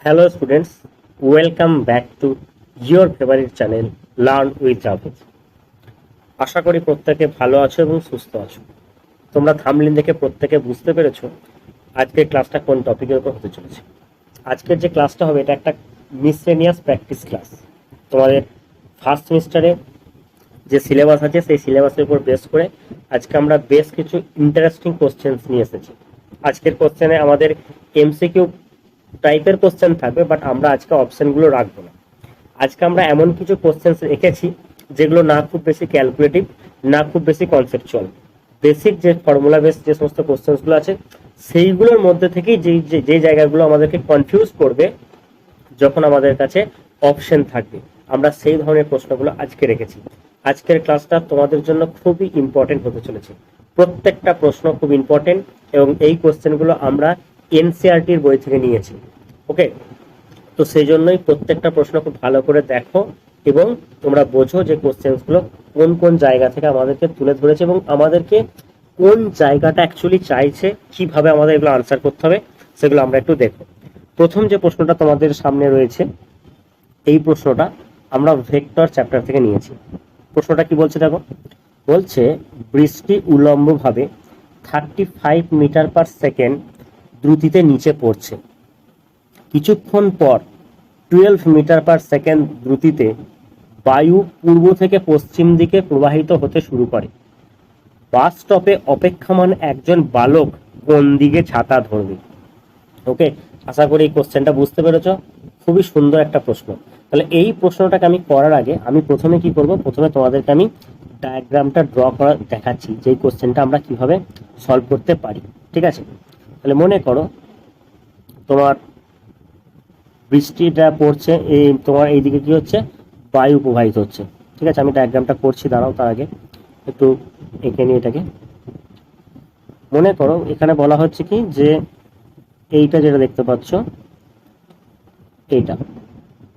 Hello students, welcome back to your favorite channel Learn with Javed. আশা করি প্রত্যেকে ভালো আছো এবং সুস্থ আছো। তোমরা থাম্বনেল দেখে প্রত্যেকে বুঝতে পেরেছো আজকের ক্লাসটা কোন টপিকের উপর হতে চলেছে। আজকের যে ক্লাসটা হবে এটা একটা মিসলেনিয়াস প্র্যাকটিস ক্লাস। তোমাদের ফার্স্ট সেমিস্টারে যে সিলেবাস আছে সেই সিলেবাসের উপর বেস করে আজকে আমরা বেশ কিছু ইন্টারেস্টিং কোশ্চেন্স নিয়ে এসেছি। আজকের কোশ্চেনে আমাদের এমসিকিউ টাইপের কোশ্চেন থাকবে, বাট আমরা আজকে অপশনগুলো রাখবো না। আজকে আমরা এমন কিছু কোশ্চেন রেখেছি যেগুলো না খুব বেশি ক্যালকুলেটিভ, না খুব বেশি কনসেপচুয়াল। বেসিক যে ফর্মুলা বেস যে সমস্ত কোশ্চেন্সগুলো আছে সেইগুলোর মধ্যে থেকেই যে জায়গাগুলো আমাদেরকে কনফিউজ করবে যখন আমাদের কাছে অপশন থাকবে, আমরা সেই ধরনের প্রশ্নগুলো আজকে রেখেছি। আজকের ক্লাসটা তোমাদের জন্য খুবই ইম্পর্টেন্ট হতে চলেছে। প্রত্যেকটা প্রশ্ন খুব ইম্পর্টেন্ট এবং এই কোশ্চেনগুলো আমরা এনসিইআরটির বই থেকে নিয়েছি। ওকে, তো সেই জন্যই প্রত্যেকটা প্রশ্ন খুব ভালো করে দেখো এবং তোমরা বোঝো যে কোশ্চেন্সগুলো কোন কোন জায়গা থেকে আমাদেরকে তুলে ধরেছে এবং আমাদেরকে কোন জায়গাটা অ্যাকচুয়ালি চাইছে, কিভাবে আমাদের এগুলো আনসার করতে হবে সেগুলো আমরা একটু দেখো। প্রথম যে প্রশ্নটা তোমাদের সামনে রয়েছে এই প্রশ্নটা আমরা ভেক্টর চ্যাপ্টার থেকে নিয়েছি। প্রশ্নটা কি বলছে দেখো, বলছে বৃষ্টি উল্লম্বভাবে 35 মিটার পার সেকেন্ড দ্রুতিতে নিচে পড়ছে। কিছুক্ষণ পর 12 মিটার পার সেকেন্ড দ্রুতিতে বায়ু পূর্ব থেকে পশ্চিম দিকে প্রবাহিত হতে শুরু করে। বাস স্টপে অপেক্ষমান একজন বালক কোন দিকে ছাতা ধরবে? ওকে, আশা করি এই কোশ্চেনটা বুঝতে পেরেছো। খুবই সুন্দর একটা প্রশ্ন। তাহলে এই প্রশ্নটাকে আমি করার আগে আমি প্রথমে কি করব, প্রথমে তোমাদেরকে আমি ডায়াগ্রামটা ড্র করা দেখাচ্ছি যে কোশ্চেনটা আমরা কিভাবে সলভ করতে পারি। ঠিক আছে, তাহলে মনে করো তোমার বৃষ্টিটা পড়ছে, এই তোমার এইদিকে কি হচ্ছে, বায়ু প্রবাহিত হচ্ছে। ঠিক আছে, আমি ডায়াগ্রামটা করছি, দাঁড়াও তার আগে একটু এঁকে নিয়ে এটাকে। মনে করো এখানে বলা হচ্ছে কি যে এইটা যেটা দেখতে পাচ্ছ এইটা,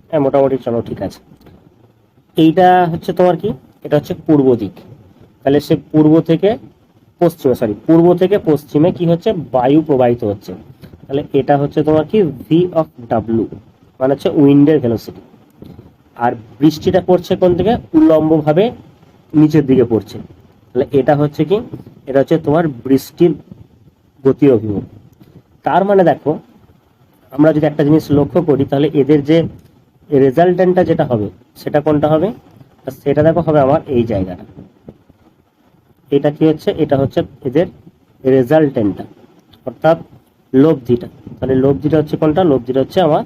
হ্যাঁ মোটামুটি চলো ঠিক আছে। এইটা হচ্ছে তোমার কি, এটা হচ্ছে পূর্ব দিক। তাহলে সে পূর্ব থেকে পশ্চিমে কি হচ্ছে, বায়ু প্রবাহিত হচ্ছে। তাহলে এটা হচ্ছে তোমার কি ভি অফ ডাব্লু, মানে হচ্ছে উইন্ডের ভেলোসিটি। আর বৃষ্টিটা পড়ছে কোন দিকে, উল্লম্বভাবে নিচের দিকে পড়ছে। তাহলে এটা হচ্ছে কি, এটা হচ্ছে তোমার বৃষ্টির গতি অভিমুখ। তার মানে দেখো আমরা যদি একটা জিনিস লক্ষ্য করি তাহলে এদের যে রেজাল্টেন্টটা যেটা হবে সেটা কোনটা হবে, সেটা দেখো হবে আমার এই জায়গাটা। এটা কি হচ্ছে, এটা হচ্ছে এদের রেজাল্টেন্টটা অর্থাৎ লব্ধিটা। তাহলে লব্ধিটা হচ্ছে কোনটা, লব্ধিটা হচ্ছে আমার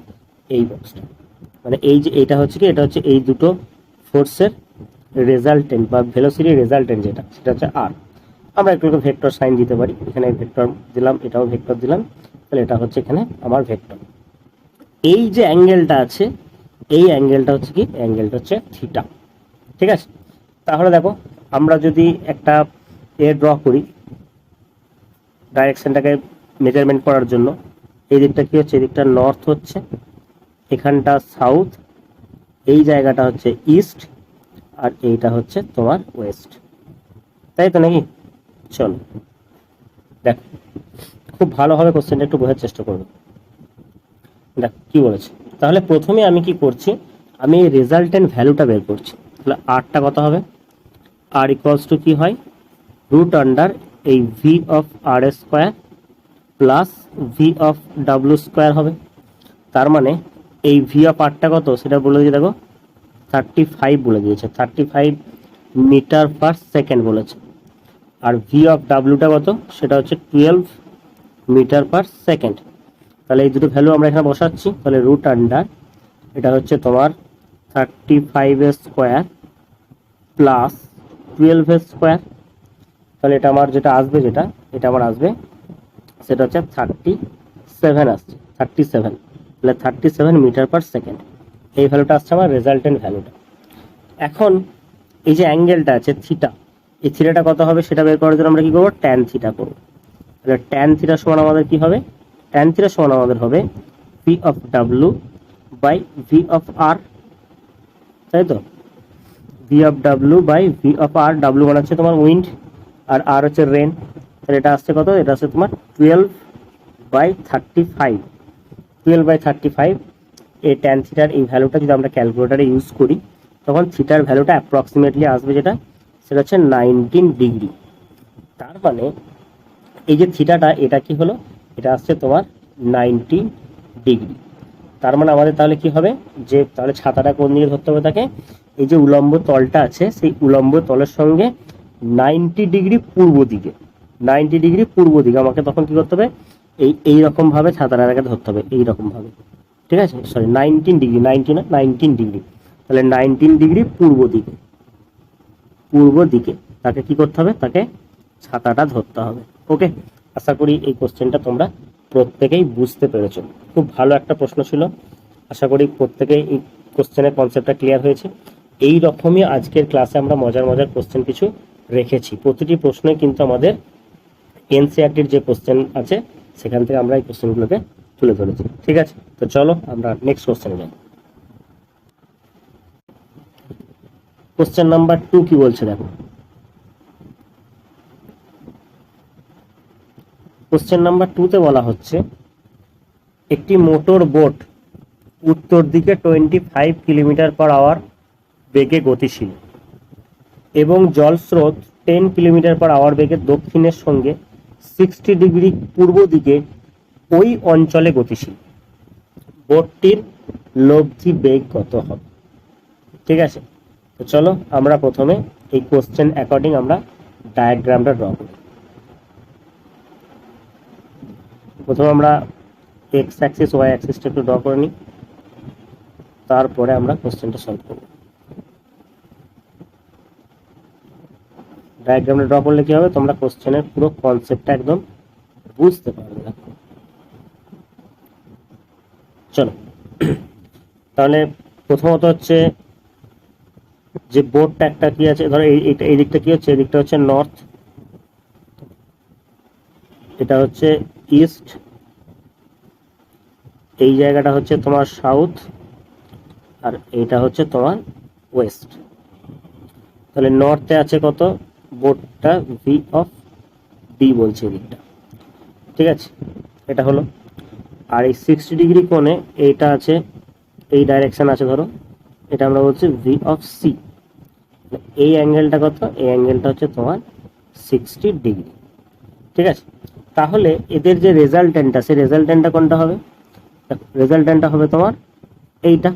এই বক্সটা। মানে এই যে এটা হচ্ছে কি, এটা হচ্ছে এই দুটো ফোর্সের রেজাল্টেন্ট বা ভেলোসিটি রেজাল্টেন্ট যেটা, সেটা হচ্ছে আর। আমরা একটু ভেক্টর সাইন দিতে পারি, এখানে ভেক্টর দিলাম, এটাও ভেক্টর দিলাম। তাহলে এটা হচ্ছে এখানে আমার ভেক্টর। এই যে অ্যাঙ্গেলটা আছে এই অ্যাঙ্গেলটা হচ্ছে কি, অ্যাঙ্গেলটা হচ্ছে থিটা। ঠিক আছে, তাহলে দেখো আমরা যদি একটা ড্র করি ডাইরেকশনটাকে মেজারমেন্ট করার জন্য, এই দিকটা কি হচ্ছে, এই দিকটা নর্থ হচ্ছে, এখানটা সাউথ, এই জায়গাটা হচ্ছে ইস্ট, আর এইটা হচ্ছে তোমার ওয়েস্ট। তাই তো নাকি? চলো দেখো খুব ভালোভাবে কোশ্চেনটা একটু বোঝার চেষ্টা করবো। দেখ কি বলেছে, তাহলে প্রথমে আমি কি করছি, আমি এই রেজাল্টেন্ট ভ্যালুটা বের করছি। তাহলে আরটা কত হবে, আর ইকুয়ালস টু কি হয়, রুট আন্ডার এই V of R square plus V of W square হবে। তার মানে এই ভি অফ আরটা কত সেটা বলে দিয়ে দেখো 35 বলে দিয়েছে, 35 মিটার পার সেকেন্ড বলেছে। আর ভি অফ ডাব্লুটা কত, সেটা হচ্ছে 12 মিটার পার সেকেন্ড। তাহলে এই দুটো ভ্যালু আমরা এখানে বসাচ্ছি। তাহলে রুট আন্ডার এটা হচ্ছে তোমার 35 স্কোয়ার প্লাস 12 স্কোয়ার। তাহলে এটা আমার যেটা আসবে, এটা আমার আসবে সেটা হচ্ছে 37 আসছে, 37। তাহলে 37 মিটার পার সেকেন্ড এই ভ্যালুটা আসছে আমার রেজাল্টেন্ট ভ্যালুটা। এখন এই যে অ্যাঙ্গেলটা আছে থিটা, এই থিটাটা কত হবে সেটা বের করার জন্য আমরা কি করবো, ট্যান থিটা করবো। তাহলে ট্যান থিটা সমান আমাদের কি হবে, ট্যান থিটা সমান আমাদের হবে V of W by V of R. তাই তো, V of W by V of R, W মানে হচ্ছে তোমার উইন্ড আর আর হচ্ছে রেন। তাহলে এটা আসছে কত, এটা আসছে তোমার 12/35। 12/35, এই ট্যান থিটার এই ভ্যালুটা যদি আমরা ক্যালকুলেটারে ইউজ করি তখন থিটার ভ্যালুটা অ্যাপ্রক্সিমেটলি আসবে যেটা, সেটা হচ্ছে 19 ডিগ্রি। তার মানে এই যে থিটাটা এটা কি হলো, এটা আসছে তোমার 90 ডিগ্রি। তার মানে আমাদের তাহলে কি হবে, যে তাহলে ছাতাটা কোন দিকে ধরতে হবে তাকে, এই যে উলম্ব তলটা আছে সেই উলম্ব তলের সঙ্গে 90 ডিগ্রি পূর্ব দিকে, 90 ডিগ্রি পূর্ব দিকে আমাকে তখন কি করতে হবে, এইরকম ভাবে ছাতাটাকে ধরতে হবে, এইরকম ভাবে, ঠিক আছে, সরি 19 ডিগ্রি, 90 না 19 ডিগ্রি, তাহলে 19 ডিগ্রি পূর্ব দিকে, পূর্ব দিকে তাকে কি করতে হবে, তাকে ছাতাটা ধরতে হবে। ওকে, আশা করি এই কোশ্চেনটা তোমরা প্রত্যেকেই বুঝতে পেরেছো। খুব ভালো একটা প্রশ্ন ছিল, আশা করি প্রত্যেকেই এই কোশ্চেনের কনসেপ্টটা ক্লিয়ার হয়েছে। এই রকমই আজকের ক্লাসে আমরা মজার মজার কোশ্চেন কিছু রেখেছি, প্রতিটি প্রশ্নে কিন্তু আমাদের এনসিইআরটির যে কোশ্চেন আছে সেখান থেকে আমরা এই কোশ্চেনগুলোকে তুলে ধরেছি। ঠিক আছে, তো চলো আমরা নেক্সট কোশ্চেনে যাই। কোশ্চেন নাম্বার 2 কি বলছে দেখো। কোশ্চেন নাম্বার 2 তে বলা হচ্ছে একটি মোটর বোট উত্তর দিকে 25 কিলোমিটার/আওয়ার বেগে গতিশীল এবং জলস্রোত 10 কিলোমিটার/আওয়ার বেগে দক্ষিণের সঙ্গে 60 ডিগ্রি পূর্ব দিকে ওই অঞ্চলে গতিশীল। বোটটির লব্ধি বেগ কত হবে? ঠিক আছে, তো চলো আমরা প্রথমে এই কোশ্চেন অ্যাকর্ডিং আমরা ডায়াগ্রামটা ড্র করি। প্রথমে আমরা এক্স অ্যাক্সিস ওয়াই অ্যাক্সিসটা একটু ড্র করে নিই, তারপরে আমরা কোশ্চেনটা সলভ করব। ডায়াগ্রামটা ড্র করলে কি হবে, তোমরা কোশ্চেনের পুরো কনসেপ্টটা একদম বুঝতে পারবে। চলো তাহলে প্রথমত হচ্ছে যে বোর্ডটা একটা কি আছে, ধরো এই দিকটা কি হচ্ছে, এই দিকটা হচ্ছে নর্থ, এটা হচ্ছে ইস্ট, এই জায়গাটা হচ্ছে তোমার সাউথ, আর এইটা হচ্ছে তোমার ওয়েস্ট। তাহলে নর্থে আছে কত, বোর্ডটা ভি অফ বি বলছে এই দিকটা, ঠিক আছে, এটা হলো। আর এই 60 ডিগ্রি কোণে এইটা আছে, এই ডাইরেকশন আছে, ধরো এটা আমরা বলছি ভি অফ সি। এই অ্যাঙ্গেলটা কত, এই অ্যাঙ্গেলটা হচ্ছে তোমার 60 ডিগ্রি। ঠিক আছে, তাহলে এদের যে রেজাল্টেন্টটা, সেই রেজাল্টেন্টটা কোনটা হবে, রেজাল্টেন্টটা হবে তোমার এইটা,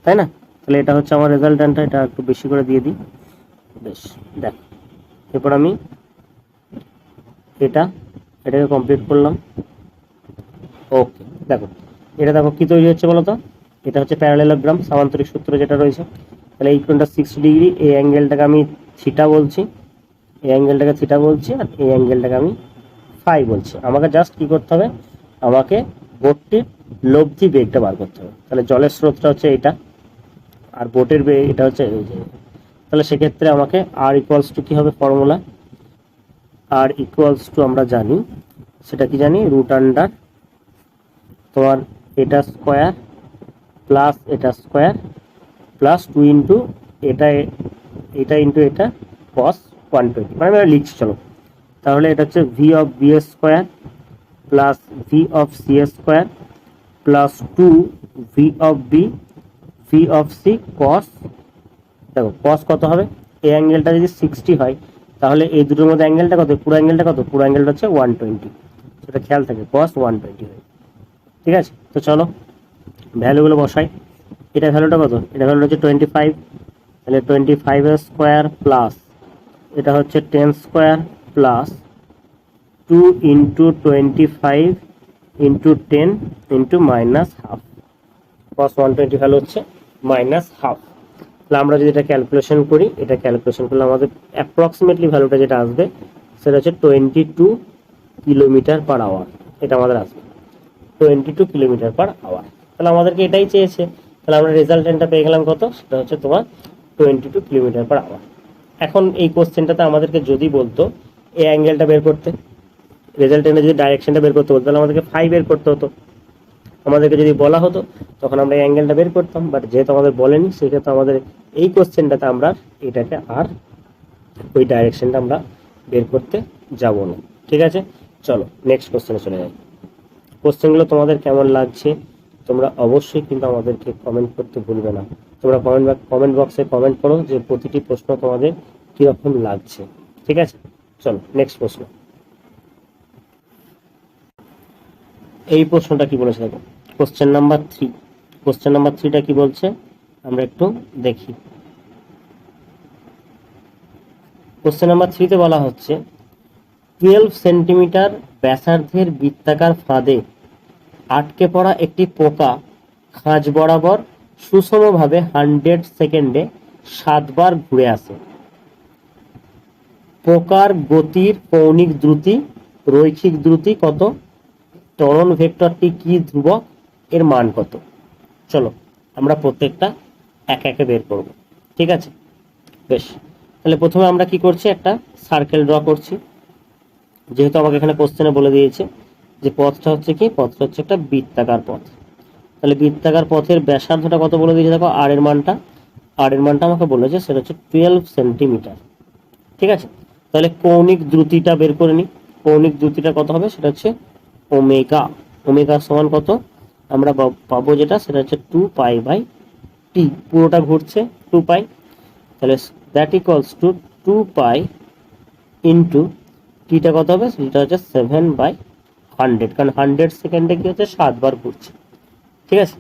তাই না? তাহলে এটা হচ্ছে আমার রেজাল্টেন্টটা, এটা একটু বেশি করে দিয়ে দিই, বেশ। দেখ এরপর আমি এটাকে কমপ্লিট করলাম। ওকে, দেখো এটা দেখো কি তৈরি হচ্ছে বলো তো, এটা হচ্ছে প্যারালেলোগ্রাম, সামান্তরিক সূত্র যেটা রয়েছে। তাহলে এই কোণটা 60 ডিগ্রি, এই অ্যাঙ্গেলটাকে আমি থিটা বলছি, এই অ্যাঙ্গেলটাকে থিটা বলছি, আর এই অ্যাঙ্গেলটাকে আমি ফাই বলছি। আমাকে জাস্ট কি করতে হবে, আমাকে বোটটির লব্ধি বেগটা বার করতে হবে। তাহলে জলের স্রোতটা হচ্ছে এটা, আর বোটের বেগ এটা হচ্ছে এই যে। তাহলে সেক্ষেত্রে আমাকে আর ইকুয়ালস টু কী হবে, ফর্মুলা আর ইকুয়ালস টু আমরা জানি, সেটা কি জানি, রুট আন্ডার তোমার এটা স্কোয়ার প্লাস এটা স্কোয়ার প্লাস 2 ইন্টু এটা ইন্টু এটা কস 120, মানে আমরা লিখছি। চলো তাহলে এটা হচ্ছে v of b square plus V of c square plus 2 v of b v of c cos, দেখো কস কত হবে, এই অ্যাঙ্গেলটা যদি 60 হয় তাহলে এই দুটোর মধ্যে অ্যাঙ্গেলটা কত, পুরো অ্যাঙ্গেলটা কত, পুরো অ্যাঙ্গেলটা হচ্ছে 120, সেটা খেয়াল থাকে, কস 120 হয়। ঠিক আছে, তো চলো ভ্যালুগুলো বসাই। এটা ভ্যালুটা কত, এটা ভ্যালুটা হচ্ছে 25, তাহলে 25 স্কোয়ার প্লাস এটা হচ্ছে 10 square plus 2 into 25 into 10 into minus half, cos 120 value হচ্ছে মাইনাস হাফ। তাহলে আমরা যদি এটা ক্যালকুলেশন করি, এটা ক্যালকুলেশন করলে আমাদের অ্যাপ্রক্সিমেটলি ভ্যালুটা যেটা আসবে সেটা হচ্ছে 22 কিলোমিটার/আওয়ার, এটা আমাদের আসবে 22 কিলোমিটার/আওয়ার। তাহলে আমাদেরকে এটাই চেয়েছে, তাহলে আমরা রেজাল্টেন্টটা পেয়ে গেলাম কত, সেটা হচ্ছে তোমার 22 কিলোমিটার/আওয়ার। এখন এই কোশ্চেনটাতে আমাদেরকে যদি বলতো এই অ্যাঙ্গেলটা বের করতে, রেজাল্টেন্টে যদি ডাইরেকশনটা বের করতে বলতো, তাহলে আমাদেরকে ফাই বের করতে হতো। আমাদেরকে যদি বলা হতো তখন আমরা এই অ্যাঙ্গেলটা বের করতাম, বাট যেহেতু আমাদের বলেনি সেক্ষেত্রে আমাদের এই কোশ্চেনটাতে আমরা এটাকে আর ওই ডাইরেকশনটা আমরা বের করতে যাব না। ঠিক আছে, চলো নেক্সট কোশ্চেনে চলে যাই। কোশ্চেনগুলো তোমাদের কেমন লাগছে তোমরা অবশ্যই কিন্তু আমাদেরকে কমেন্ট করতে ভুলবে না। তোমরা কমেন্ট বক্সে কমেন্ট করো যে প্রতিটি প্রশ্ন তোমাদের কিরকম লাগছে। ঠিক আছে, চলো নেক্সট প্রশ্ন। এই প্রশ্নটা কি বলেছে দেখো, কোশ্চেন নাম্বার 3। কোশ্চেন নাম্বার 3টা কি বলছে আমরা একটু দেখি। কোশ্চেন নাম্বার 3তে বলা হচ্ছে 12 সেন্টিমিটার ব্যাসার্ধের বৃত্তাকার ফাঁদে আটকে পড়া একটি পোকা খাঁজ বরাবর সুষমভাবে 100 সেকেন্ডে 7 বার ঘুরে আসে। পোকার গতির কৌণিক দ্রুতি, রৈখিক দ্রুতি কত, ত্বরণ ভেক্টরটি কি ধ্রুবক, এর মান কত। চলো আমরা প্রত্যেকটা একে একে বের করব। ঠিক আছে, বেশ। তাহলে প্রথমে আমরা কি করছি, একটা সার্কেল ড্র করছি। যেহেতু আমাকে এখানে কোশ্চেনে বলে দিয়েছে যে পথটা হচ্ছে কি, পথটা হচ্ছে একটা বৃত্তাকার পথ। তাহলে বৃত্তাকার পথের ব্যাসার্ধটা কত বলে দিয়েছে দেখো, আর এর মানটা আমাকে বলেছে সেটা হচ্ছে 12 সেন্টিমিটার। ঠিক আছে, তাহলে কৌণিক দ্রুতিটা বের করে নিই। কৌণিক দ্রুতিটা কত হবে, সেটা হচ্ছে ওমেগা। ওমেগা সমান কত আমরা পাবো, যেটা সেটা হচ্ছে 2 পাই বাই টি, পুরোটা ঘুরছে 2 পাই। তাহলে that equals to 2 pi into theta কত হবে, সেটা হচ্ছে 7/100, কারণ 100 সেকেন্ডে কি হচ্ছে 7 বার ঘুরছে। ঠিক আছে,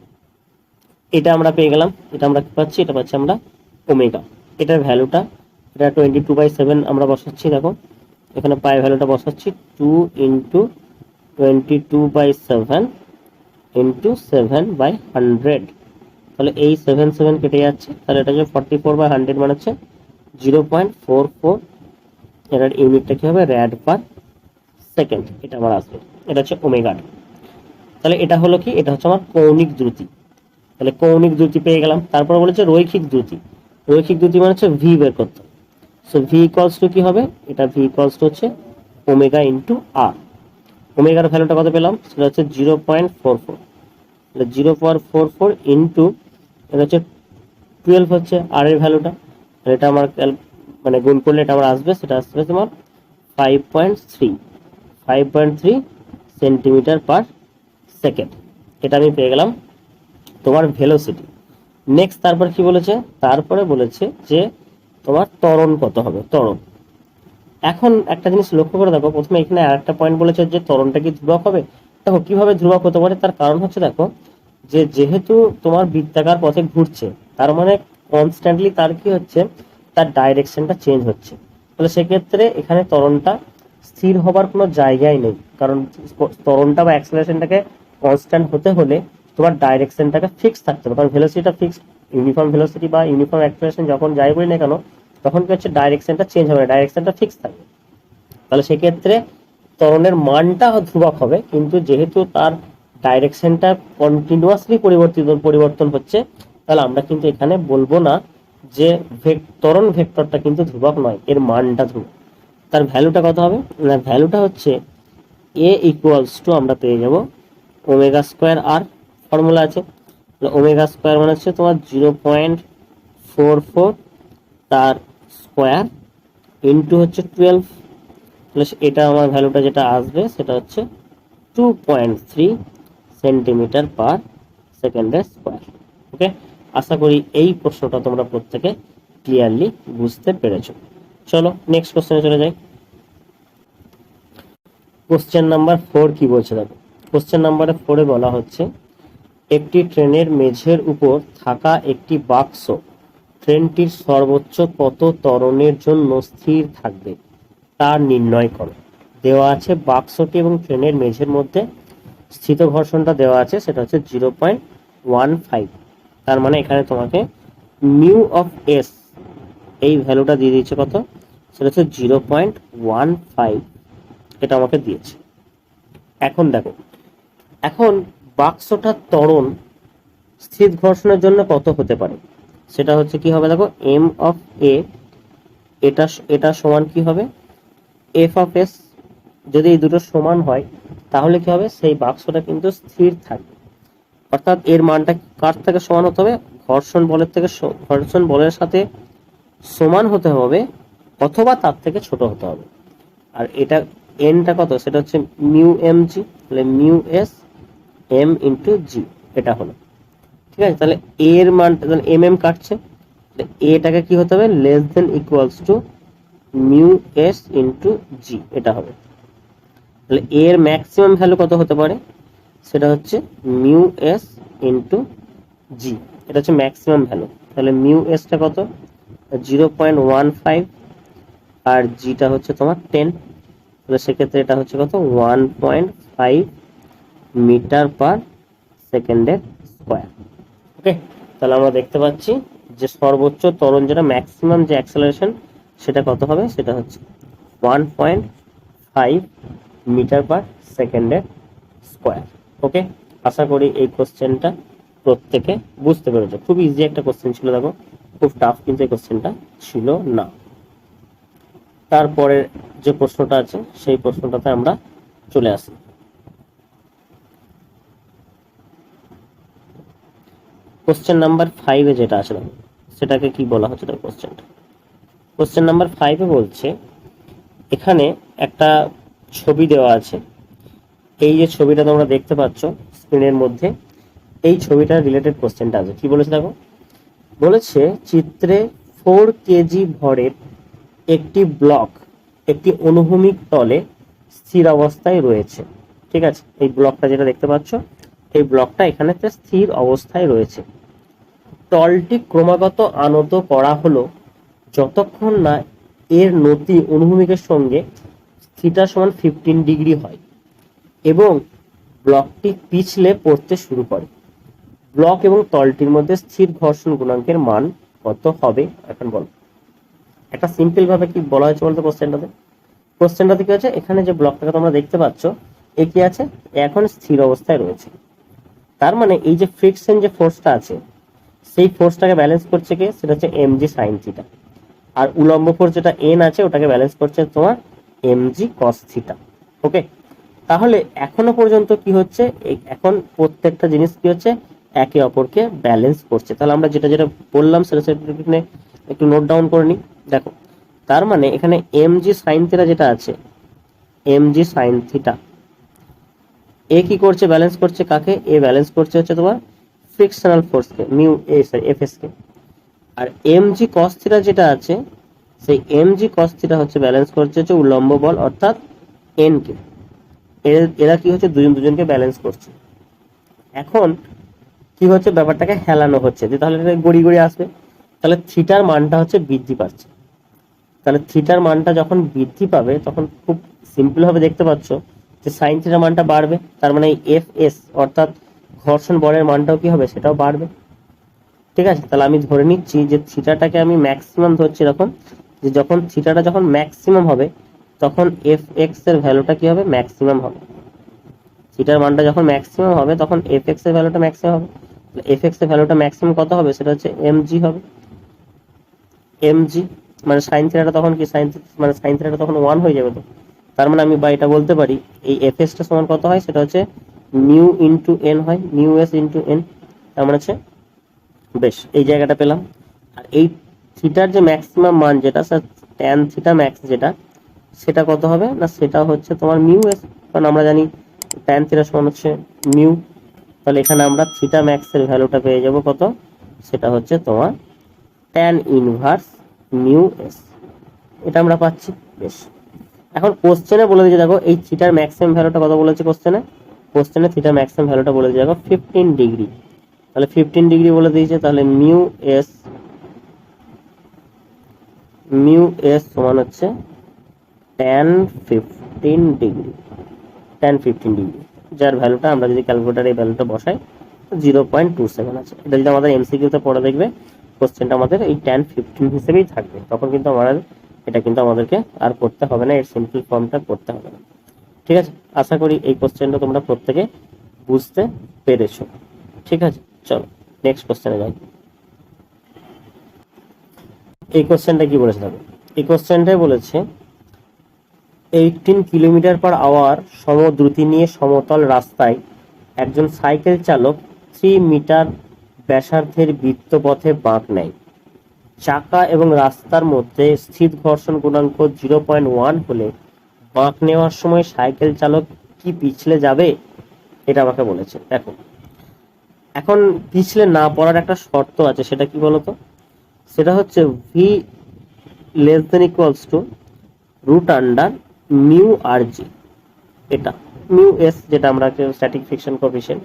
এটা আমরা পেয়ে গেলাম। এটা আমরা কি পাচ্ছি, এটা পাচ্ছি আমরা ওমেগা। এটার ভ্যালুটা, এটা 22/7 আমরা বসাচ্ছি। দেখো এখানে পাই ভ্যালুটা বসাচ্ছি 2 ইন্টু 22/7 ইন্টু 7/100। তাহলে এই 7 কেটে যাচ্ছে, তাহলে এটা হচ্ছে 44/100 মানে হচ্ছে 0.44। এটার ইউনিটটা কি হবে, র্যাড পার সেকেন্ড, এটা আমার আসবে। এটা হচ্ছে ওমেগা। তাহলে এটা হলো কি, এটা হচ্ছে আমার কৌণিক দ্রুতি। তাহলে কৌণিক দ্রুতি পেয়ে গেলাম। তারপর বলেছে রৈখিক দ্রুতি। রৈখিক দ্রুতি মানে হচ্ছে ভি বের করতে। সো ভি ইকুয়ালস টু কি হবে, এটা ভি ইকুয়ালস টু হচ্ছে ওমেগা ইন্টু আর। ওমেগার ভ্যালুটা কত পেলাম, সেটা হচ্ছে 0.44। তাহলে 0.44 ইন্টু এটা হচ্ছে 12 হচ্ছে আর এর ভ্যালুটা। এটা আমার মানে গুণ করলে এটা আমার আসবে, সেটা আসবে তোমার 5.3 সেন্টিমিটার পার সেকেন্ড। এটা আমি পেয়ে গেলাম তোমার ভেলোসিটি। নেক্সট তারপর কি বলেছে, তারপরে বলেছে যে তোমার ত্বরণ কত হবে, ত্বরণ। এখন একটা জিনিস লক্ষ্য করে দেখো, প্রথমে এখানে আরেকটা পয়েন্ট বলেছে যে ত্বরণটা কি ধ্রুবক হবে। দেখো কিভাবে ধ্রুবক হতে পারে, তার কারণ হচ্ছে দেখো যে যেহেতু তোমার বৃত্তাকার পথে ঘুরছে, তার মানে কনস্ট্যান্টলি তার কি হচ্ছে, তার ডাইরেকশনটা চেঞ্জ হচ্ছে। তাহলে সেক্ষেত্রে এখানে ত্বরণটা স্থির হবার কোনো জায়গায় নেই, কারণ ত্বরণটা বা অ্যাক্সেলারেশনটাকে কনস্ট্যান্ট হতে হলে তোমার ডাইরেকশনটাকে ফিক্স থাকতে হবে, কারণ ভেলোসিটিটা ফিক্স। ইউনিফর্ম ভেলোসিটি বা ইউনিফর্ম অ্যাক্সেলারেশন যখন যাই বলি না কেন, তখন কি হচ্ছে, ডাইরেকশনটা চেঞ্জ হবে না, ডাইরেকশনটা ফিক্স থাকবে। তাহলে সেক্ষেত্রে ত্বরণের মানটা ধ্রুবক হবে, কিন্তু যেহেতু তার ডাইরেকশনটা কন্টিনিউয়াসলি পরিবর্তন হচ্ছে, তাহলে আমরা কিন্তু এখানে বলবো না যে ত্বরণ ভেক্টরটা কিন্তু ধ্রুবক নয়, এর মানটা ধ্রুবক। তার ভ্যালুটা কত হবে না, ভ্যালুটা হচ্ছে এ ইকুয়ালস টু আমরা পেয়ে যাব ওমেগা স্কোয়ার আর, ফর্মুলা আছে। ওমেগা স্কোয়ার মানে হচ্ছে তোমার 0.44 তার স্কোয়ার ইন্টু হচ্ছে 12। তাহলে এটা আমার ভ্যালুটা যেটা আসবে সেটা হচ্ছে 2.3 সেন্টিমিটার পার সেকেন্ডের স্কোয়ার। ওকে, আশা করি এই প্রশ্নটা তোমরা প্রত্যেকে ক্লিয়ারলি বুঝতে পেরেছো। চলো নেক্সট কোশ্চেনে চলে যাই। কোশ্চেন নাম্বার 4 কি বলছে দেখো। কোশ্চেন নাম্বার 4-এ বলা হচ্ছে একটি ট্রেনের মেঝের উপর থাকা একটি বাক্স ট্রেনটির সর্বোচ্চ কত ত্বরণের জন্য স্থির থাকবে তা নির্ণয় করো। দেওয়া আছে বাক্সটি এবং ট্রেনের মেঝের মধ্যে স্থিত ঘর্ষণটা দেওয়া আছে, সেটা হচ্ছে 0.15। তার মানে এখানে তোমাকে মিউ অফ এস এই ভ্যালুটা দিয়ে দিয়েছে কত, সেটা হচ্ছে 0.15, এটা আমাকে দিয়েছে। এখন দেখো, এখন বাক্সটার ত্বরণ স্থির ঘর্ষণের জন্য কত হতে পারে, সেটা হচ্ছে কি হবে দেখো, এম অফ এ, এটা এটা সমান কি হবে, এফ অফ এস। যদি এই দুটো সমান হয় তাহলে কি হবে, সেই বাক্সটা কিন্তু স্থির থাকবে। অর্থাৎ এর মানটা কার থেকে সমান হতে হবে, ঘর্ষণ বলের সাথে সমান হতে হবে, অথবা তার থেকে ছোট হতে হবে। আর এটা এনটা কত, সেটা হচ্ছে মিউ এম জি। তাহলে মিউ এস এম ইন্টু জি, এটা হলো। ঠিক আছে, তাহলে এ এর মানটা তাহলে এম এম কাটছে, এটাকে কি হতে হবে, less than equals to mu s into জি, এটা হবে। তাহলে এর ম্যাক্সিমাম ভ্যালু কত হতে পারে, সেটা হচ্ছে মিউ এস ইন্টু জি, এটা হচ্ছে ম্যাক্সিমাম ভ্যালু। তাহলে মিউ এসটা কত, 0.15, আর জিটা হচ্ছে তোমার 10। তাহলে সেক্ষেত্রে এটা হচ্ছে কত, 1.5 মিটার পার সেকেন্ডের স্কোয়ার। ওকে, তাহলে আমরা দেখতে পাচ্ছি যে সর্বোচ্চ ত্বরণ যেটা ম্যাক্সিমাম যে অ্যাক্সেলারেশন সেটা কত হবে, সেটা হচ্ছে 1.5 মিটার পার সেকেন্ডের স্কোয়ার। ওকে, আশা করি এই কোশ্চেনটা প্রত্যেকে বুঝতে পেরেছো। খুব ইজি একটা কোশ্চেন ছিল, দেখো খুব টাফ কিন্তু এই কোশ্চেনটা ছিল না। তারপরে যে প্রশ্নটা আছে সেই প্রশ্নটাতে আমরা চলে আসি। কোশ্চেন নাম্বার 5 যেটা আছে দেখো, সেটাকে কি বলা হচ্ছে, দেখো কোশ্চেনটা, কোশ্চেন নাম্বার 5 বলছে এখানে একটা ছবি দেওয়া আছে। এই যে ছবিটা তোমরা দেখতে পাচ্ছ স্ক্রিনের মধ্যে, এই ছবিটার রিলেটেড কোশ্চেনটা আছে। কি বলেছে দেখো, বলেছে চিত্রে 4 কেজি ভরের একটি ব্লক একটি অনুভূমিক তলে স্থির অবস্থায় রয়েছে। ঠিক আছে, এই ব্লকটা যেটা দেখতে পাচ্ছ, এই ব্লকটা এখানে স্থির অবস্থায় রয়েছে। তলটি ক্রমাগত আনত করা হলো যতক্ষণ না এর নতি অনুভূমিকের সঙ্গে থিটা সমান 15 ডিগ্রি হয় এবং ব্লকটি পিছলে পড়তে শুরু করে। ব্লক এবং তলটির মধ্যে স্থির ঘর্ষণ গুণাঙ্কের মান কত হবে, এখন বলো। একটা সিম্পল ভাবে কি বলা হয়েছে বলতো কোশ্চেনটাতে, কোশ্চেনটাতে কি হচ্ছে, এখানে যে ব্লকটাকে তোমরা দেখতে পাচ্ছ এ কি আছে, এখন স্থির অবস্থায় রয়েছে। তার মানে এই যে ফ্রিকশন যে ফোর্সটা আছে সেই ফোর্সটাকে ব্যালেন্স করছে কে, সেটা হচ্ছে এম জি সাইন থিটা। আর উলম্ব ফোর্স যেটা এন আছে ওটাকে ব্যালেন্স করছে তোমার এম জি কস থিটা। ওকে, তাহলে এখনো পর্যন্ত কি হচ্ছে, এখন প্রত্যেকটা জিনিস কি হচ্ছে, একে অপরকে ব্যালেন্স করছে। তাহলে আমরা যেটা যেটা বললাম সেটা এখানে একটু নোট ডাউন করে নিই। দেখো, তার মানে এখানে এম জি সাইন থিটা যেটা আছে, এম জি সাইন থিটা, এ কি করছে, ব্যালেন্স করছে কাকে, এ ব্যালেন্স করছে হচ্ছে তোমার ফ্রিকশনাল ফোর্সকে, mu a sorry f s কে। আর এম জি কস থিটা যেটা আছে, সেই এম জি কস থিটা হচ্ছে ব্যালেন্স করছে হচ্ছে উলম্ব বল অর্থাৎ এন কে। এরা কি হচ্ছে, দুজন দুজনকে ব্যালেন্স করছে। এখন কি হচ্ছে, ব্যাপারটাকে হেলানো হচ্ছে যে তাহলে গড়ি গড়ি আসবে, তাহলে থিটার মানটা হচ্ছে বৃদ্ধি পাচ্ছে। তাহলে থিটার মানটা যখন বৃদ্ধি পাবে তখন খুব সিম্পল ভাবে দেখতে পাচ্ছ যে সাইন থিটার মানটা বাড়বে, তার মানে এফ এস অর্থাৎ ঘর্ষণ বলের মানটাও কি হবে, সেটাও বাড়বে। ঠিক আছে, তাহলে আমি ধরে নিচ্ছি যে থিটাটাকে আমি ম্যাক্সিমাম ধরছি এরকম, যে যখন থিটাটা যখন ম্যাক্সিমাম হবে তখন এফ এক্স এর ভ্যালুটা কি হবে, ম্যাক্সিমাম হবে। থিটার মানটা যখন ম্যাক্সিমাম হবে তখন এফ এক্স এর ভ্যালুটা ম্যাক্সিমাম হবে। এফ এক্স এর ভ্যালুটা ম্যাক্সিমাম কত হবে, সেটা হচ্ছে এম জি হবে। এম জি মানে সাইন থিটাটা তখন কি, মানে সাইন থিটাটা তখন 1 হয়ে যাবে। তো তার মানে আমি বা এটা বলতে পারি এই এফ এস টা সমান কত হয়, সেটা হচ্ছে মিউ ইন্টু এন হয়, মিউ এস ইন্টু এন। তার মানে হচ্ছে, বেশ এই জায়গাটা পেলাম। আর এই থিটার যে ম্যাক্সিমাম মান যেটা ট্যান থিটা ম্যাক্স যেটা, সেটা কত হবে না, সেটা হচ্ছে তোমার মিউ এস। কারণ আমরা জানি ট্যান থিটা সমান হচ্ছে মিউ। তাহলে এখানে আমরা থিটা ম্যাক্স এর ভ্যালুটা পেয়ে যাব কত, সেটা হচ্ছে তোমার ট্যান ইনভার্স মিউ এস, এটা আমরা পাচ্ছি। বেশ, এখন কোশ্চেনে বলে দিয়েছে দেখো এই থিটার ম্যাক্সিমাম ভ্যালুটা কত বলেছে কোশ্চেনে, কোশ্চেনে থিটার ম্যাক্সিমাম ভ্যালুটা বলে দিয়েছে দেখো 15 ডিগ্রি। তাহলে 15 ডিগ্রি বলে দিয়েছে, তাহলে মিউ এস সমান হচ্ছে tan 15 ডিগ্রি, tan 15 ডিগ্রি, যার ভ্যালুটা আমরা যদি ক্যালকুলেটারে এই ভ্যালুটা বসাই 0.27 আছে। এটা যদি আমাদের এমসিকিউতে পড়ে দেখবে কোশ্চেনটা আমাদের এই tan 15 হিসেবেই থাকবে, তখন কিন্তু আমাদের এটা কিন্তু আমাদেরকে আর করতে হবে না, এর সিম্পল ফর্মটা করতে হবে না। ঠিক আছে, আশা করি এই কোশ্চেনটা তোমরা প্রত্যেকে বুঝতে পেরেছো। ঠিক আছে, চলো নেক্সট কোশ্চেনে যাই। এই কোশ্চেনটা কি বলেছে দেখো, এই কোশ্চেনটাই বলেছে 18 কিলোমিটার পার আওয়ার সমদ্রুতি নিয়ে সমতল রাস্তায় একজন সাইকেল চালক 3 মিটার ব্যাসার্ধের বৃত্তপথে বাঁক নেয়। চাকা এবং রাস্তার মধ্যে স্থির ঘর্ষণ গুণাঙ্ক 0.1 হলে বাঁক নেওয়ার সময় সাইকেল চালক কি পিছলে যাবে? এটা আমাকে বলেছে। দেখো এখন পিছলে না পড়ার একটা শর্ত আছে, সেটা কি বলতো? সেটা হচ্ছে v less than equals to root under mu r g. এটা মিউ এস, যেটা আমরা static friction coefficient,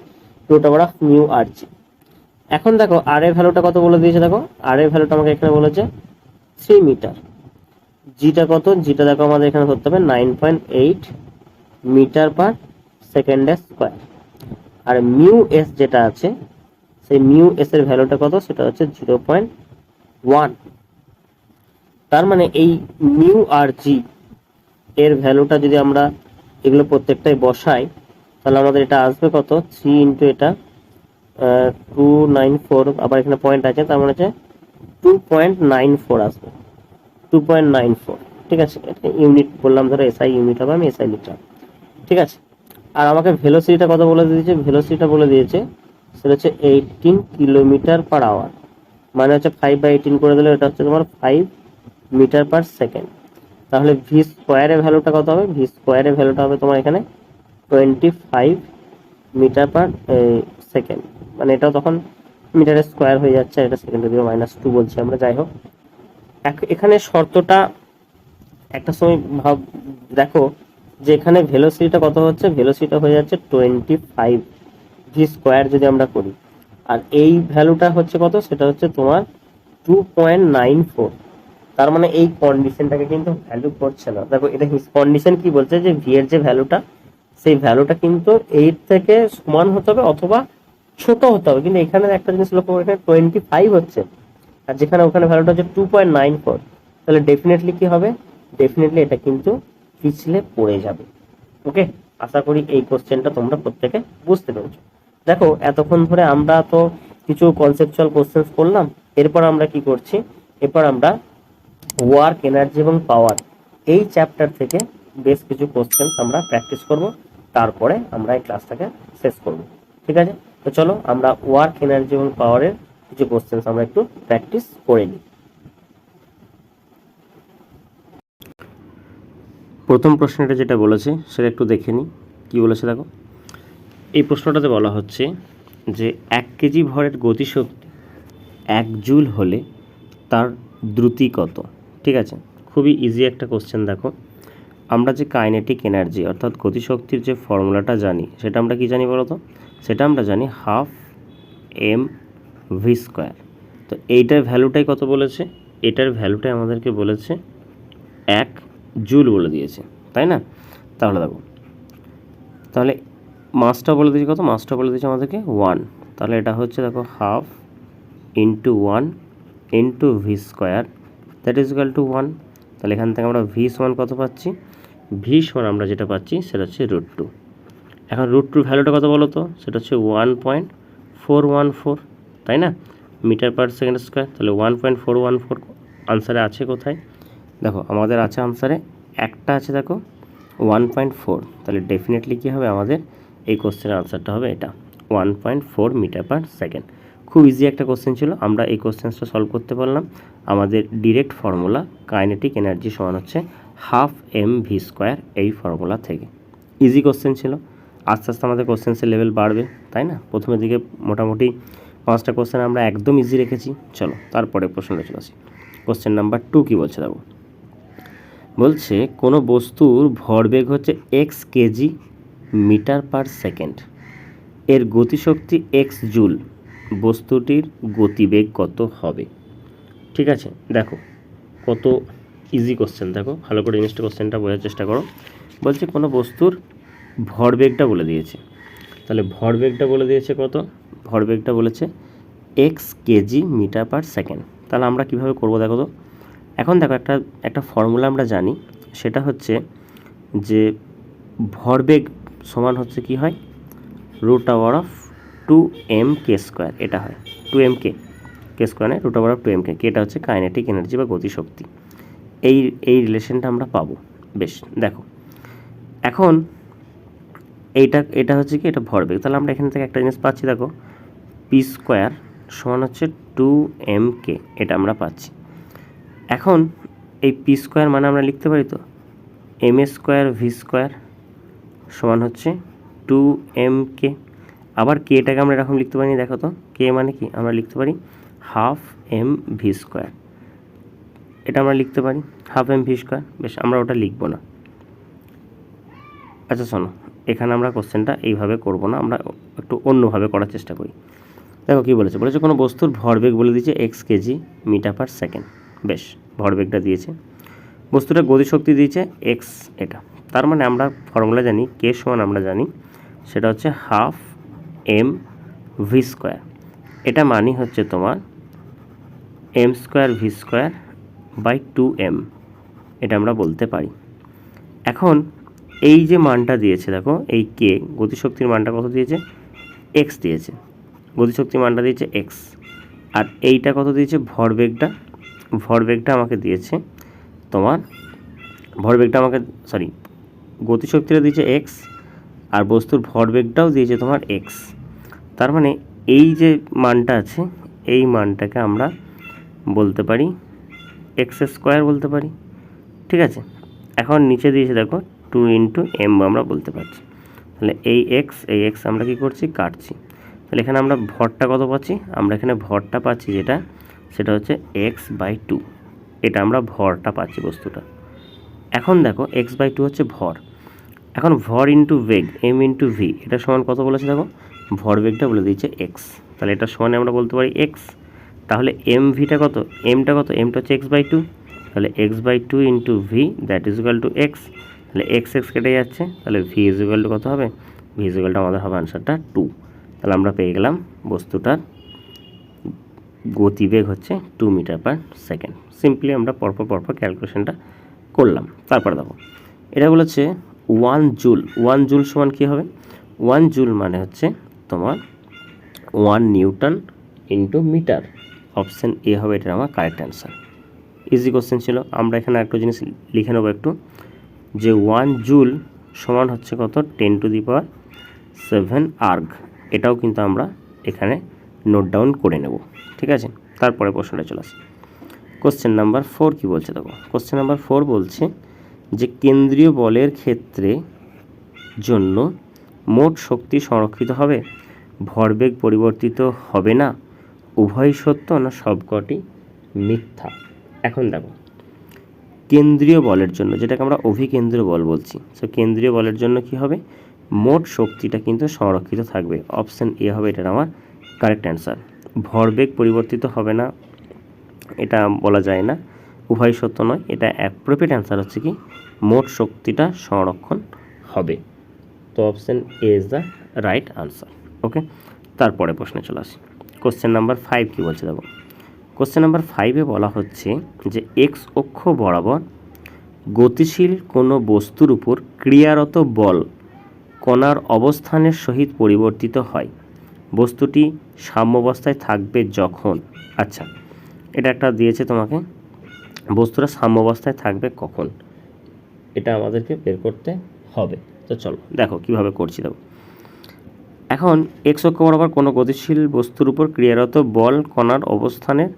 root over of mu r g. এখন দেখো আর এর ভ্যালুটা কত বলে দিয়েছে, দেখো আর এর ভ্যালুটা আমাকে এখানে বলেছে 3 মিটার। জিটা কত? জিটা দেখো আমাদের এখানে ধরতে হবে 9.8 মিটার পার সেকেন্ডের স্কোয়ার। আর মিউ এস যেটা আছে, সেই মিউ এস এর ভ্যালুটা কত? সেটা হচ্ছে 0.1। তার মানে এই মিউ আর জি এর ভ্যালুটা যদি আমরা এগুলো প্রত্যেকটাই বসাই, তাহলে আমাদের এটা আসবে কত? 3 ইন্টু এটা 294, আবার এখানে পয়েন্ট আছে, তার মানে হচ্ছে 2.94 আসবে, 2.94। ঠিক আছে, এটা ইউনিট বললাম, ধরো এসআই ইউনিট হবে, আমি এসআই লিখলাম। ঠিক আছে, আর আমাকে ভেলোসিটিটা কত বলে দিয়েছে? ভেলোসিটিটা বলে দিয়েছে সেটা হচ্ছে 18 কিলোমিটার পার আওয়ার, মানে হচ্ছে 5/18 করে দিলে এটা হচ্ছে তোমার 5 মিটার পার সেকেন্ড। তাহলে ভি স্কোয়ারের ভ্যালুটা কত হবে? ভি স্কোয়ারের ভ্যালুটা হবে তোমার এখানে 25 মিটার পার সেকেন্ড, মানে এটাও তখন মিটারের স্কোয়ার হয়ে যাচ্ছে, এটা সেকেন্ডের দিকে -2 বলছি আমরা। যাই হোক, এখানে শর্তটা একটা সময় দেখো যে এখানে ভেলোসিটিটা কত হচ্ছে, ভেলোসিটিটা হয়ে যাচ্ছে 25 ভি স্কোয়ার যদি আমরা করি, আর এই ভ্যালুটা হচ্ছে কত? সেটা হচ্ছে তোমার 2.94। তার মানে এই কন্ডিশনটাকে কিন্তু ভ্যালু করছে না। দেখো এটা কন্ডিশন কি বলছে, যে ভি এর যে ভ্যালুটা, সেই ভ্যালুটা কিন্তু 8 থেকে সমান হতে হবে অথবা ছোট হতে হবে। কিন্তু এখানে একটা জিনিস লক্ষ্য করে, এখানে 25 হচ্ছে, আর যেখানে ওখানে ভ্যালুটা হচ্ছে 2.94। তাহলে ডেফিনেটলি কি হবে? ডেফিনেটলি এটা কিন্তু পিছলে পড়ে যাবে। ওকে, আশা করি এই কোশ্চেনটা তোমরা প্রত্যেকে বুঝতে পেরেছো। দেখো এতক্ষণ ধরে আমরা তো কিছু কনসেপচুয়াল কোশ্চেন করলাম, এরপর আমরা কি করছি, এরপর আমরা ওয়ার্ক, এনার্জি এবং পাওয়ার এই চ্যাপ্টার থেকে বেশ কিছু কোশ্চেন আমরা প্র্যাকটিস করব, তারপরে আমরা এই ক্লাসটাকে শেষ করব। ঠিক আছে, তো চলো আমরা ওয়ার্ক, এনার্জি এবং পাওয়ারের কিছু কোশ্চেন আমরা একটু প্র্যাকটিস করে নিই। প্রথম প্রশ্নটা যেটা বলেছে সেটা একটু দেখে নিই কি বলেছে। দেখো এই প্রশ্নটাতে বলা হচ্ছে যে 1 কেজি ভরের গতিশক্তি 1 জুল হলে তার দ্রুতি কত? ঠিক আছে, খুবই ইজি একটা কোশ্চেন। দেখো আমরা যে কাইনেটিক এনার্জি অর্থাৎ গতিশক্তির যে ফর্মুলাটা জানি, সেটা আমরা কি জানি বলো তো? সেটা আমরা জানি 1/2 mv²। তো এইটার ভ্যালুটাই কত বলেছে? এটার ভ্যালুটাই আমাদেরকে বলেছে 1 জুল বলে দিয়েছে, তাই না? তাহলে দেখো, তাহলে মাসটা বলে দিয়েছে কত? মাসটা বলে দিয়েছে আমাদেরকে 1। তাহলে এটা হচ্ছে দেখো 1/2 × 1 × v², that is equal two 1। তাহলে এখান থেকে আমরা ভি সমান কত পাচ্ছি? ভি সমান আমরা যেটা পাচ্ছি সেটা হচ্ছে √2। এখন √2 ভ্যালুটা কত বলো তো? সেটা হচ্ছে 1.414, তাই না? Meter per second square. তাহলে 1.414 আনসারে আছে কোথায়? দেখো আমাদের আছে আনসারে একটা আছে, দেখো 1.4। তাহলে ডেফিনেটলি কী হবে আমাদের এই কোশ্চেনের আনসারটা হবে এটা 1.4 মিটার পার সেকেন্ড। খুব ইজি একটা কোশ্চেন ছিল, আমরা এই কোশ্চেনটা সলভ করতে পারলাম। আমাদের ডিরেক্ট ফর্মুলা কাইনেটিক এনার্জি সমান হচ্ছে 1/2 mv², এই ফর্মুলা থেকে। ইজি কোশ্চেন ছিল, আস্তে আস্তে আমাদের কোশ্চেন্সের লেভেল বাড়বে, তাই না? প্রথমের দিকে মোটামুটি 5টা কোশ্চেন আমরা একদম ইজি রেখেছি। চলো তারপরে প্রশ্নটা চলে আসি। কোশ্চেন নাম্বার 2 কী বলছে দেখো, বলছে কোনো বস্তুর ভরবেগ হচ্ছে x KG meter per second, এর গতিশক্তি x জুল, বস্তুটির গতিবেগ কত হবে? ঠিক আছে, দেখো কত ইজি কোশ্চেন। দেখো ভালো করে জিনিসটা, কোশ্চেনটা বোঝার চেষ্টা করো। বলছে কোনো বস্তুর ভরবেগটা বলে দিয়েছে, তাহলে ভরবেগটা বলে দিয়েছে কত? ভরবেগটা বলেছে x KG meter per second. তাহলে আমরা কীভাবে করবো দেখো তো। এখন দেখো একটা ফর্মুলা আমরা জানি, সেটা হচ্ছে যে ভরবেগ সমান হচ্ছে কি হয়? √2mk², এটা হয় 2mk, k² নয়, √2mk, এটা হচ্ছে কাইনেটিক এনার্জি বা গতিশক্তি। এই রিলেশনটা আমরা পাবো। বেশ, দেখো এখন এটা হচ্ছে কি, এটা ভরবেগ। তাহলে আমরা এখান থেকে একটা জিনিস পাচ্ছি, দেখো p² সমান হচ্ছে 2mk, এটা আমরা পাচ্ছি। এখন এই p² মানে আমরা লিখতে পারি তো m² v² সমান হচ্ছে টু এম কে। আবার কেটাকে আমরা এরকম লিখতে পারি, দেখো তো কে মানে কি, আমরা লিখতে পারি হাফ এম ভি স্কোয়ার, এটা আমরা লিখতে পারি হাফ এম ভি স্কোয়ার। বেশ, আমরা ওটা লিখবো না। আচ্ছা শোনো, এখানে আমরা কোশ্চেনটা এইভাবে করব না, আমরা একটু অন্যভাবে করার চেষ্টা করি। দেখো কী বলেছে, বলেছে কোনো বস্তুর ভরবেগ বলে দিয়েছে X KG meter per second. বেশ, ভরবেগটা দিয়েছে, বস্তুটা গতিশক্তি দিয়েছে এক্স, এটা তার মানে আমরা ফর্মুলা জানি, কে সমান আমরা জানি সেটা হচ্ছে হাফ এম ভি স্কোয়ার। এটা মানে হচ্ছে তোমার M square V square by two M, এটা আমরা বলতে পারি। এখন এই যে মানটা দিয়েছে দেখো, এই কে গতিশক্তির মানটা কত দিয়েছে, এক্স দিয়েছে, গতিশক্তির মানটা দিয়েছে এক্স। আর এইটা কত দিয়েছে, ভরবেগটা আমাকে দিয়েছে তোমার, গতিশক্তিটা দিয়েছে এক্স, আর বস্তুর ভরবেগটাও দিয়েছে তোমার এক্স। তার মানে এই যে মানটা আছে, এই মানটাকে আমরা বলতে পারি এক্স স্কোয়ার বলতে পারি, ঠিক আছে। এখন নিচে দিয়েছে দেখো টু ইন্টু এম আমরা বলতে পারছি। তাহলে এই এক্স আমরা কী করছি, কাটছি। তাহলে এখানে আমরা ভরটা কত পাচ্ছি, আমরা এখানে ভরটা পাচ্ছি যেটা, সেটা হচ্ছে এক্স বাই টু, এটা আমরা ভরটা পাচ্ছি বস্তুটা। এখন দেখো এক্স বাই টু হচ্ছে ভর, এখন ভর ইন্টু বেগ এম ইন্টু ভি, এটা সমান কত বলেছে দেখো, ভরবেগটা বলে দিয়েছে এক্স, তাহলে এটা সমানে আমরা বলতে পারি এক্স। তাহলে এম ভিটা কত, এমটা হচ্ছে এক্স বাই টু, তাহলে X by two into V that is equal to X. তাহলে এক্স কেটে যাচ্ছে, তাহলে ভি ইজ ইকুয়াল টু কত হবে, ভি ইজ ইকুয়াল টু আমাদের হবে আনসারটা 2। তাহলে আমরা পেয়ে গেলাম বস্তুটার গতিবেগ হচ্ছে 2 মিটার পার সেকেন্ড। সিম্পলি আমরা পরপর ক্যালকুলেশনটা করলাম। তারপর দেখো এটা বলেছে 1 জুল সমান কী হবে, 1 জুল মানে হচ্ছে তোমার 1 newton into meter. Option A হবে এটা আমার কারেক্ট অ্যান্সার। ইজি কোশ্চেন ছিল। আমরা এখানে একটা জিনিস লিখে নেবো একটু, যে 1 জুল সমান হচ্ছে কত, 10⁻7 আর্গ। এটাও কিন্তু আমরা এখানে নোট ডাউন করে নেব, ঠিক আছে। তারপরে প্রশ্নটা চলে আসে, কোশ্চেন নাম্বার 4 কী বলছে দেখো। কোশ্চেন নাম্বার 4 বলছে যে কেন্দ্রীয় বলের ক্ষেত্রে জন্য মোট শক্তি সংরক্ষিত হবে, ভরবেগ পরিবর্তিত হবে না, উভয় সত্য না সবকটি মিথ্যা। এখন দেখো কেন্দ্রীয় বলের জন্য, যেটাকে আমরা অভিকেন্দ্রীয় বল বলছি, সো কেন্দ্রীয় বলের জন্য কি হবে, মোট শক্তিটা কিন্তু সংরক্ষিত থাকবে। অপশান এ হবে এটার আমার কারেক্ট অ্যান্সার। ভরবেগ পরিবর্তিত হবে না এটা বলা যায় না, উভয় সত্য নয়, এটা অ্যাপ্রোপ্রিয়েট অ্যান্সার হচ্ছে কি মোট শক্তিটা সংরক্ষণ হবে। তো option A is the right answer. Okay, তারপরে প্রশ্নে চলে আসি। কোশ্চেন নাম্বার 5 কী বলছে দেখো। কোশ্চেন নাম্বার 5-এ বলা হচ্ছে যে এক্স অক্ষ বরাবর গতিশীল কোনো বস্তুর উপর ক্রিয়ারত বল কণার অবস্থানের সহিত পরিবর্তিত হয়, বস্তুটি সাম্যাবস্থায় থাকবে যখন, আচ্ছা এটা একটা দিয়েছে তোমাকে, বস্তুটা সাম্যাবস্থায় থাকবে কখন, এটা আমাদেরকে বের করতে হবে। তো চলো দেখো কীভাবে করছি। দেখো এখন এক্স অক্ষ বরাবর কোনো গতিশীল বস্তুর উপর ক্রিয়ারত বল কণার অবস্থানের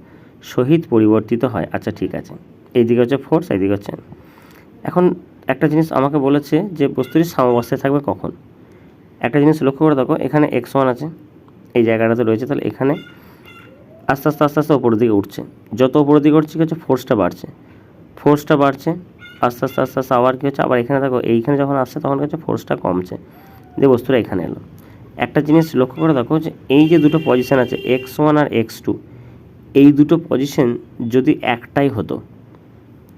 সহিত পরিবর্তিত হয়। আচ্ছা ঠিক আছে, এইদিকে হচ্ছে ফোর্স, এইদিকে হচ্ছে। এখন একটা জিনিস আমাকে বলেছে যে বস্তুটি সাম্যাবস্থায় থাকবে কখন। একটা জিনিস লক্ষ্য করে দেখো, এখানে x1 আছে, এই জায়গাটাতে রয়েছে, তাহলে এখানে আস্তে আস্তে ওপরের দিকে উঠছে, যত ওপরের দিকে উঠছে কী হচ্ছে, ফোর্সটা বাড়ছে আস্তে আস্তে আবার কী হচ্ছে, আবার এখানে দেখো এইখানে যখন আসছে তখন হচ্ছে ফোর্সটা কমছে, যে বস্তুটা এখানে এলো। একটা জিনিস লক্ষ্য করে দেখো যে এই যে দুটো পজিশান আছে x1 আর x2, এই দুটো পজিশন যদি একটাই হতো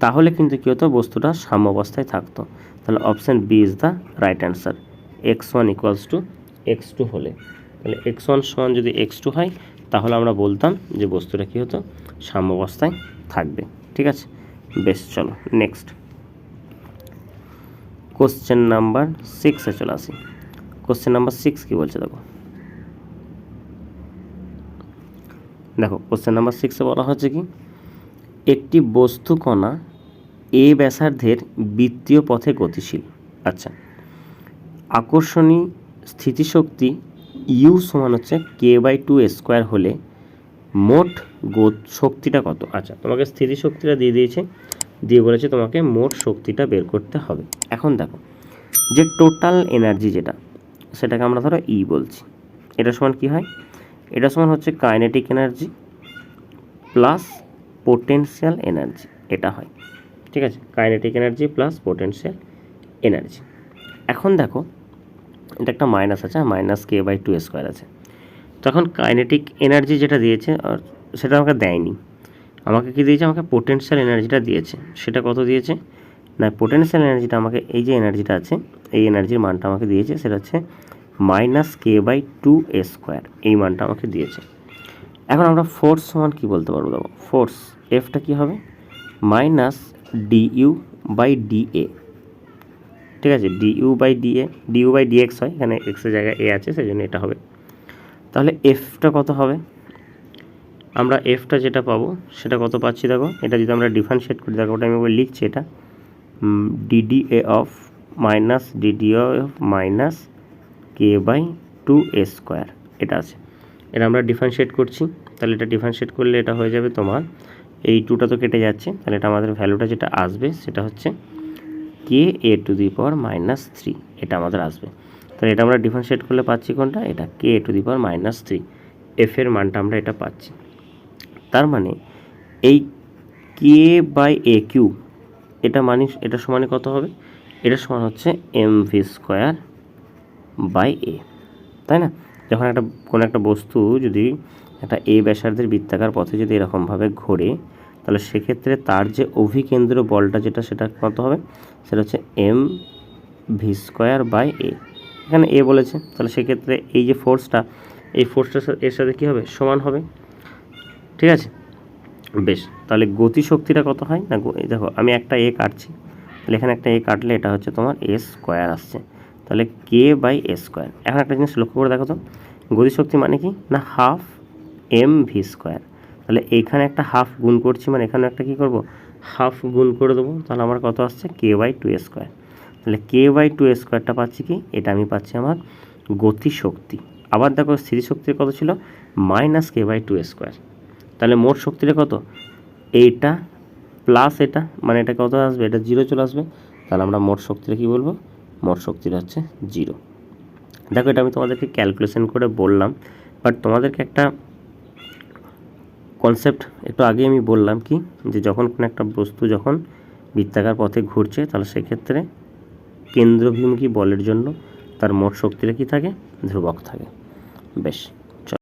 তাহলে কিন্তু কী হতো, বস্তুটা সাম্যাবস্থায় থাকতো। তাহলে option B is the right answer. x1 equals to x2 হলে, তাহলে x1 সমান যদি x2 হয় তাহলে আমরা বলতাম যে বস্তুটা কী হতো, সাম্যাবস্থায় থাকবে, ঠিক আছে। বেশ, চলো নেক্সট কোশ্চেন নাম্বার 6-এ চলে আসি। কোশ্চেন নাম্বার 6 কী বলছে দেখো। কোশ্চেন নাম্বার 6-এ বলা হচ্ছে কি, একটি বস্তু কণা এ ব্যাসার্ধের বৃত্তীয় পথে গতিশীল। আচ্ছা, আকর্ষণী স্থিতিশক্তি ইউ সমান হচ্ছে k/2 স্কোয়ার হলে মোট শক্তিটা কত। আচ্ছা, তোমাকে স্থিতিশক্তিটা দিয়ে দিয়েছে, দিয়ে বলেছে তোমাকে মোট শক্তিটা বের করতে হবে। এখন দেখো যে টোটাল এনার্জি যেটা সেটাকে আমরা ধরো ই বলছি। এটা সমান কি হয়, এটা সমান হচ্ছে kinetic energy plus potential energy, এটা হয়। ঠিক আছে, kinetic energy plus potential energy. এখন দেখো এটা একটা মাইনাস আছে, মাইনাস k/2 আছে। তখন কাইনেটিক এনার্জি যেটা দিয়েছে আর সেটা আমাকে দেয়নি, আমাকে কি দিয়েছে, আমাকে পোটেনশিয়াল এনার্জিটা দিয়েছে। সেটা কত দিয়েছে না, পোটেনশিয়াল এনার্জিটা আমাকে, এই যে এনার্জিটা আছে এই এনার্জির মানটা আমাকে দিয়েছে, সেটা হচ্ছে -k/2a², এই মানটা আমাকে দিয়েছে। এখন আমরা ফোর্স সমান কী বলতে পারবো, দেখো ফোর্স এফটা কী হবে, -du/da। ঠিক আছে, du/dx হয়, এখানে এক্সের জায়গায় এ আছে সেই জন্য এটা হবে। তাহলে এফটা কত হবে, আমরা এফটা যেটা পাবো সেটা কত পাচ্ছি, দেখো এটা যদি আমরা ডিফারেন্সিয়েট করি, দেখো ওটা আমি লিখছি, এটা dda অফ -k/2a², এটা আছে। এটা আমরা ডিফারেন্সিয়েট করছি, তাহলে এটা ডিফারেন্সিয়েট করলে এটা হয়ে যাবে তোমার, এই টুটা তো কেটে যাচ্ছে, তাহলে এটা আমাদের ভ্যালুটা যেটা আসবে সেটা হচ্ছে ka⁻³ এটা আমাদের আসবে। তাহলে এটা আমরা ডিফারেন্সিয়েট করলে পাচ্ছি কোনটা, এটা ka⁻³ এফ এর মানটা আমরা এটা পাচ্ছি। তার মানে এই k/aq এটা মানে এটা সমানে কত হবে, এটা সমান হচ্ছে mv²/a, তাই না? যখন কোনো একটা বস্তু যদি একটা এ ব্যাসার্ধের বৃত্তাকার পথে যদি এরকমভাবে ঘোরে, তাহলে সেক্ষেত্রে তার যে অভিকেন্দ্র বলটা যেটা সেটা কত হবে, সেটা হচ্ছে mv²/a। এখানে এ বলেছে, তাহলে সেক্ষেত্রে এই যে ফোর্সটা, এই ফোর্সটা এর সাথে কী হবে, সমান হবে। ঠিক আছে, বেশ। তাহলে গতিশক্তিটা কত হয় না, দেখো আমি একটা এ কাটছি, তাহলে এখানে একটা এ কাটলে এটা হচ্ছে তোমার a² আসছে, তাহলে k/a²। এখন একটা জিনিস লক্ষ্য করে দেখো তো, গতিশক্তি মানে কি না, হাফ mv²। তাহলে এইখানে একটা হাফ গুণ করছি, মানে এখানে একটা কী করব, হাফ গুণ করে দেবো, তাহলে আমার কত আসছে k/2a²। তাহলে k/2a² পাচ্ছি কি, এটা আমি পাচ্ছি আমার গতিশক্তি। আবার দেখো স্থিতিশক্তির কত ছিল, -k/2a²। তাহলে মোট শক্তিটা কত, এইটা প্লাস এটা, মানে এটা কত আসবে, এটা 0 চলে আসবে। তাহলে আমরা মোট শক্তিটা কী বলবো, মোট শক্তিটা হচ্ছে 0। দেখো এটা আমি তোমাদেরকে ক্যালকুলেশন করে বললাম, বাট তোমাদেরকে একটা কনসেপ্ট একটু আগে আমি বললাম কি, যে যখন কোনো একটা বস্তু যখন বৃত্তাকার পথে ঘুরছে, তাহলে সেক্ষেত্রে কেন্দ্রভিমুখী বলের জন্য তার মোট শক্তিটা কী থাকে, ধ্রুবক থাকে। বেশ।